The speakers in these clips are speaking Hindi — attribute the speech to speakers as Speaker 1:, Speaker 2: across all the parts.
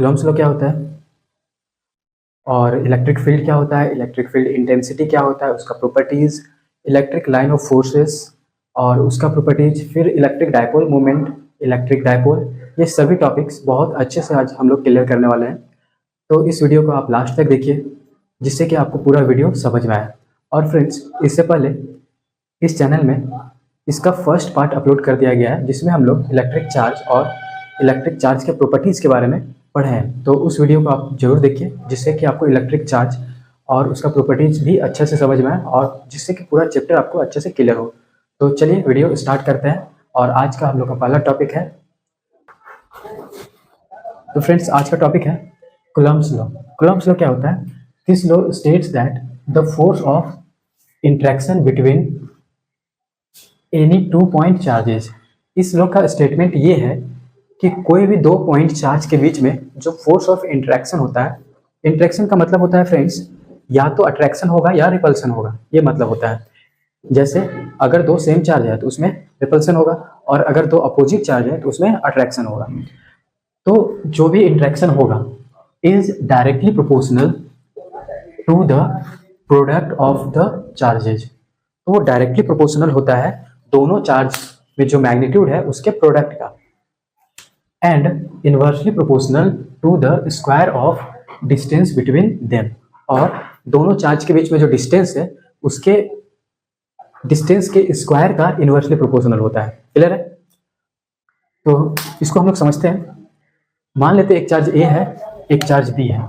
Speaker 1: कूलम्ब्स लॉ क्या होता है और इलेक्ट्रिक फील्ड क्या होता है, इलेक्ट्रिक फील्ड इंटेंसिटी क्या होता है, उसका properties, electric line of forces और उसका प्रॉपर्टीज, फिर electric dipole moment, electric dipole, ये सभी टॉपिक्स बहुत अच्छे से आज हम लोग क्लियर करने वाले हैं। तो इस वीडियो को आप लास्ट तक देखिए जिससे कि आपको पूरा वीडियो समझ में आए। और फ्रेंड्स, इससे पहले इस चैनल में इसका फर्स्ट पार्ट अपलोड कर दिया गया है जिसमें हम लोग इलेक्ट्रिक चार्ज और इलेक्ट्रिक चार्ज के प्रॉपर्टीज़ के बारे में पढ़े हैं। तो उस वीडियो को आप जरूर देखिए जिससे कि आपको इलेक्ट्रिक चार्ज और उसका प्रॉपर्टीज़ भी अच्छे से समझ में आए और जिससे कि पूरा चैप्टर आपको अच्छे से क्लियर हो। तो चलिए वीडियो स्टार्ट करते हैं और आज का हम लोग का पहला टॉपिक है। तो फ्रेंड्स, आज का टॉपिक है कूलम्ब्स लॉ। कूलम्ब्स लॉ क्या होता है? This law states that the force of interaction between any 2 point charges. इस लॉ का स्टेटमेंट ये है कि कोई भी 2 पॉइंट चार्ज के बीच में जो फोर्स ऑफ इंट्रैक्शन होता है, इंट्रैक्शन का मतलब होता है फ्रेंड्स या तो अट्रैक्शन होगा या रिपल्सन होगा, ये मतलब होता है। जैसे अगर 2 सेम चार्ज है तो उसमें रिपल्सन होगा और अगर 2 अपोजिट चार्ज है तो उसमें अट्रैक्शन होगा। तो जो भी इंट्रैक्शन होगा is directly proportional to the product of the charges. तो वो डायरेक्टली प्रोपोर्शनल होता है दोनों चार्ज में जो मैग्नीट्यूड है उसके प्रोडक्ट का, and inversely proportional to the square of distance between them. और दोनों चार्ज के बीच में जो डिस्टेंस है उसके डिस्टेंस के स्क्वायर का इनवर्सली प्रोपोर्शनल होता है। क्लियर है? तो इसको हम लोग समझते हैं। मान लेते हैं एक चार्ज ए है, एक चार्ज बी है,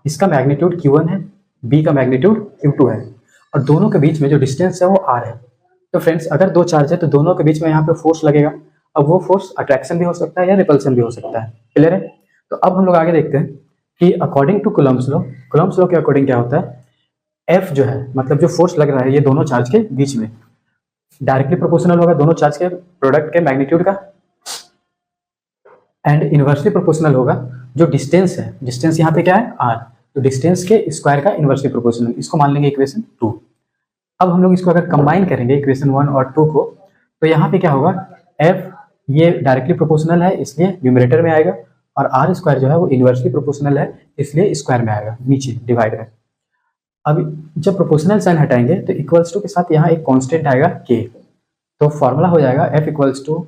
Speaker 1: इसका मैग्नीट्यूड Q1 है, बी का मैग्नीट्यूड Q2 है और दोनों के बीच में जो डिस्टेंस है वो R है। तो फ्रेंड्स, अगर 2 चार्ज है तो दोनों के बीच में यहाँ पे फोर्स लगेगा। अब वो फोर्स अट्रैक्शन भी हो सकता है या रिपल्सन भी हो सकता है। क्लियर है? तो अब हम लोग आगे देखते हैं कि according to Coulomb's law, Coulomb's law के अकॉर्डिंग क्या होता है, F जो है मतलब जो फोर्स लग रहा है ये दोनों चार्ज के बीच में डायरेक्टली प्रोपोर्शनल होगा दोनों चार्ज के प्रोडक्ट के मैग्नीट्यूड का, एंड इनवर्सली प्रोपोर्शनल होगा जो डिस्टेंस है, डिस्टेंस यहाँ पे क्या है R, तो डिस्टेंस के स्क्वायर का इनवर्सली प्रोपोर्शनल। इसको मान लेंगे इक्वेशन 2। अब हम लोग इसको अगर कंबाइन करेंगे इक्वेशन 1 और 2 को, तो यहाँ पे क्या होगा, F ये डायरेक्टली प्रोपोर्शनल है इसलिए न्यूमरेटर में आएगा और R स्क्वायर जो है वो इनवर्सली प्रोपोर्शनल है इसलिए स्क्वायर में आएगा नीचे डिवाइड में। अब जब प्रोपोर्शनल साइन हटाएंगे तो इक्वल्स टू के साथ यहाँ एक कांस्टेंट आएगा K, तो फॉर्मूला हो जाएगा F equals to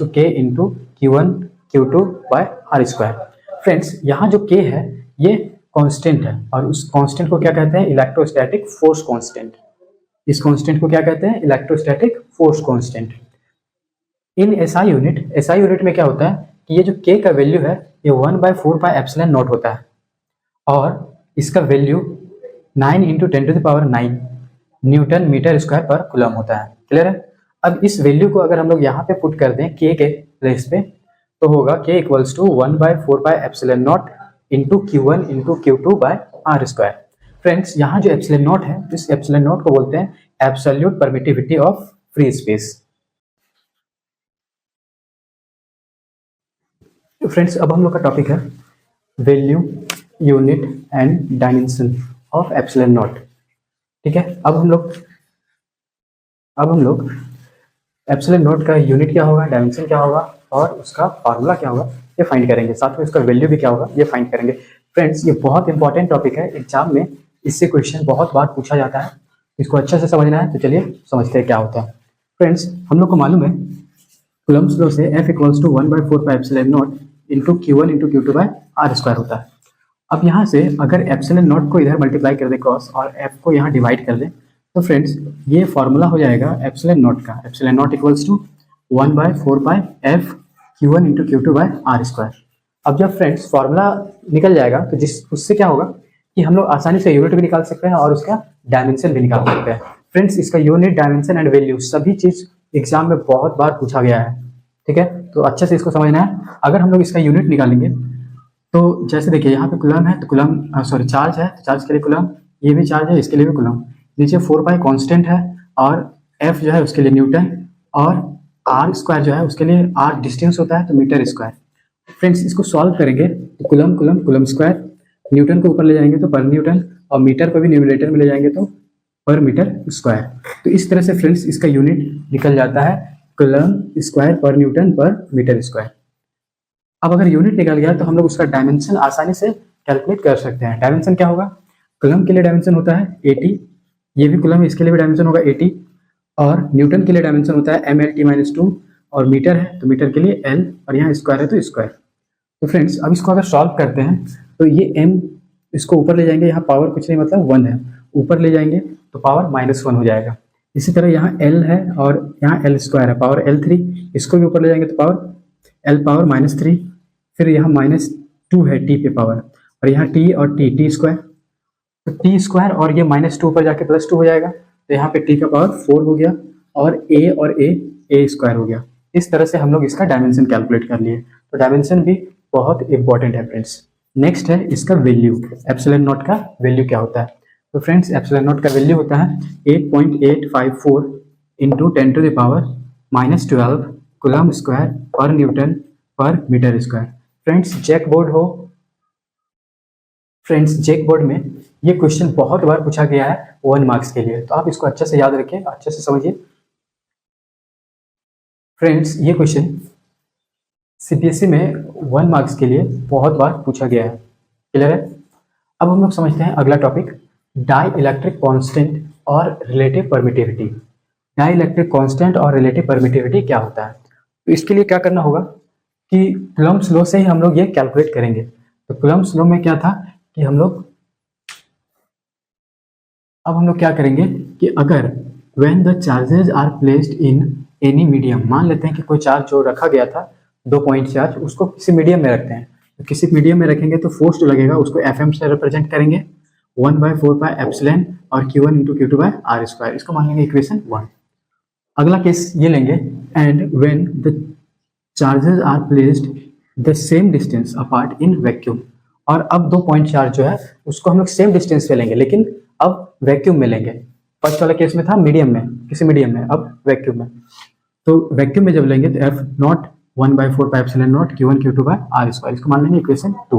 Speaker 1: K into Q1 Q2 by R square. Friends, यहाँ जो K है ये कांस्टेंट है और उस कांस्टेंट को क्या कहते हैं, इलेक्ट्रोस्टैटिक फोर्स कांस्टेंट। इस कांस्टेंट को क्या कहते हैं, इलेक्ट्रोस्टैटिक फोर्स कांस्टेंट। इन SI यूनिट में क्या होता है कि ये जो K का वैल्यू है ये 1/4πε0 होता है और इसका वैल्यू 9 × 10⁹ न्यूटन मीटर स्क्वायर पर कूलम होता है। क्लियर है? अब इस वैल्यू को अगर हम लोग यहाँ पे पुट कर दें K के प्लेस पे तो होगा K equals to 1/4πε0 into Q1 into Q2 by R square. Friends, यहाँ जो एप्सिलॉन नॉट है इस एप्सिलॉन नॉट को बोलते हैं absolute permittivity of free space. Friends, अब हम लोग का टॉपिक है value, unit and dimension of epsilon not. ठीक है, अब हम लोग एप्सिलॉन नॉट का यूनिट क्या होगा, डायमेंशन क्या होगा और उसका फार्मूला क्या होगा ये फाइंड करेंगे, साथ में उसका वैल्यू भी क्या होगा ये फाइंड करेंगे। फ्रेंड्स, ये बहुत इंपॉर्टेंट टॉपिक है, एग्जाम में इससे क्वेश्चन बहुत बार पूछा जाता है, इसको अच्छे से समझना है। तो चलिए समझते हैं क्या होता है। फ्रेंड्स, हम लोग को मालूम है कूलम्ब्स लॉ से F equals to 1/4πε0 into Q1 into Q2 by R square होता है। अब यहाँ से अगर एप्सिलॉन नॉट को इधर मल्टीप्लाई कर दें क्रॉस और F को यहाँ डिवाइड कर दें तो फ्रेंड्स ये फॉर्मूला हो जाएगा एप्सिलॉन नॉट का, epsilon naught equals to 1/4πF Q1 into Q2 by R square. अब जब फ्रेंड्स फॉर्मूला निकल जाएगा तो उससे क्या होगा कि हम लोग आसानी से यूनिट भी निकाल सकते हैं और उसका डायमेंशन भी निकाल सकते हैं। फ्रेंड्स, इसका यूनिट, डायमेंशन एंड वैल्यू सभी चीज़ एग्जाम में बहुत बार पूछा गया है। ठीक है, तो अच्छे से इसको समझना है। अगर हम लोग इसका यूनिट निकालेंगे तो जैसे देखिए यहाँ पे कूलम है तो कूलम चार्ज है तो चार्ज के लिए कूलम, ये भी चार्ज है इसके लिए भी कूलम, नीचे 4π कांस्टेंट है और F जो है उसके लिए न्यूटन और R स्क्वायर जो है उसके लिए R डिस्टेंस होता है तो मीटर स्क्वायर। फ्रेंड्स, इसको सॉल्व करेंगे तो कूलम स्क्वायर, न्यूटन को ऊपर ले जाएंगे तो पर न्यूटन और मीटर को भी न्यूमरेटर में ले जाएंगे तो पर मीटर स्क्वायर। तो इस तरह से फ्रेंड्स इसका यूनिट निकल जाता है कूलम स्क्वायर पर न्यूटन पर मीटर स्क्वायर। अब अगर यूनिट निकल गया तो हम लोग उसका डायमेंशन आसानी से कैलकुलेट कर सकते हैं। डायमेंशन क्या होगा, कूलम के लिए डायमेंशन होता है 80, ये भी कूलम, इसके लिए भी डायमेंशन होगा 80, और न्यूटन के लिए डायमेंशन होता है mLt-2, और मीटर है तो मीटर के लिए L, और यहाँ स्क्वायर है तो स्क्वायर। तो फ्रेंड्स अब इसको अगर सॉल्व करते हैं तो ये m इसको ऊपर ले जाएंगे, यहाँ पावर कुछ नहीं मतलब 1 है, ऊपर ले जाएंगे तो पावर -1 हो जाएगा। इसी तरह यहाँ L है और यहाँ L स्क्वायर है, पावर L3, इसको भी ऊपर ले जाएंगे तो पावर L पावर -3, फिर यहाँ -2 है t पे पावर, और यहाँ t और t स्क्वायर, तो t स्क्वायर और ये -2 पर जाके +2 हो जाएगा, तो यहाँ पे t का पावर 4 हो गया, और a स्क्वायर हो गया। इस तरह से हम लोग इसका डायमेंशन कैलकुलेट कर लिए। तो डायमेंशन भी बहुत इंपॉर्टेंट है फ्रेंड्स। नेक्स्ट है इसका वैल्यू, एप्सिलॉन नॉट का वैल्यू क्या होता है। तो फ्रेंड्स एप्सिलॉन नॉट का वैल्यू होता है 8.854 इंटू 10⁻⁻12 कूलम स्क्वायर पर न्यूटन पर metre square. Friends JAC board में ये क्वेश्चन बहुत बार पूछा गया है 1 मार्क्स के लिए, तो आप इसको अच्छे से याद रखें, अच्छे से समझिए। फ्रेंड्स ये क्वेश्चन सीपीएससी में 1 मार्क्स के लिए बहुत बार पूछा गया है, क्लियर है। अब हम लोग समझते हैं अगला टॉपिक, डाई इलेक्ट्रिक कांस्टेंट और relative permittivity. Dielectric constant और रिलेटिव परमिटिविटी क्या होता है, तो इसके लिए क्या करना होगा कि कूलम्ब्स लॉ से ही हम लोग ये कैलकुलेट करेंगे। तो कूलम्ब्स लॉ में क्या था कि हम लोग क्या करेंगे कि अगर when the charges are placed in any medium, मान लेते हैं कि कोई चार्ज जो रखा गया था 2 पॉइंट चार्ज, उसको किसी मीडियम में रखते हैं, तो किसी मीडियम में रखेंगे तो फोर्स जो लगेगा उसको Fm से रिप्रेजेंट करेंगे 1/4πε और Q1 × Q2/r², इसको मान लेंगे इक्वेशन 1। अगला केस ये लेंगे, and when the charges are placed the same distance apart in vacuum, और अब 2 पॉइंट चार्ज जो है उसको हम लोग सेम डिस्टेंस पे लेंगे, लेकिन अब वैक्यूम में लेंगे। फर्स्ट वाला केस में था मीडियम में, किसी मीडियम में, अब वैक्यूम में। तो वैक्यूम में जब लेंगे तो F0 1/4πε0 Q1 Q2/r², इसको मान लेंगे इक्वेशन 2।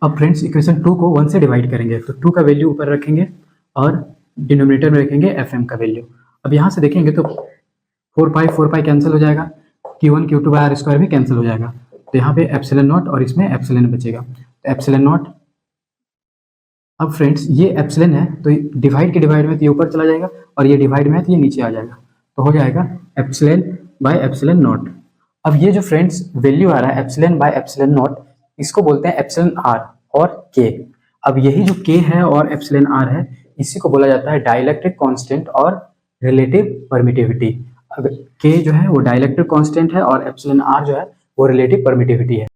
Speaker 1: अब फ्रेंड्स इक्वेशन 2 को 1 से डिवाइड करेंगे, तो 2 का वैल्यू ऊपर रखेंगे और डिनोमिनेटर में रखेंगे Fm का वैल्यू। अब यहाँ से देखेंगे तो 4π कैंसिल हो जाएगा, Q1 Q2/r² भी कैंसिल हो जाएगा, तो यहाँ पे ε0 और इसमें एप्सिलॉन बचेगा, तो ε0। अब फ्रेंड्स ये एप्सिलॉन है तो डिवाइड के डिवाइड में तो ये ऊपर चला जाएगा, और ये डिवाइड में है तो ये नीचे आ जाएगा, तो हो जाएगा ε/ε0। अब ये जो फ्रेंड्स वैल्यू आ रहा है ε/ε0, इसको बोलते हैं εr और k। अब यही जो k है और εr है, इसी को बोला जाता है डाइलेक्ट्रिक कांस्टेंट और रिलेटिव परमिटिविटी। अब k जो है वो डाइलेक्ट्रिक कांस्टेंट है और εr जो है वो रिलेटिव परमिटिविटी है।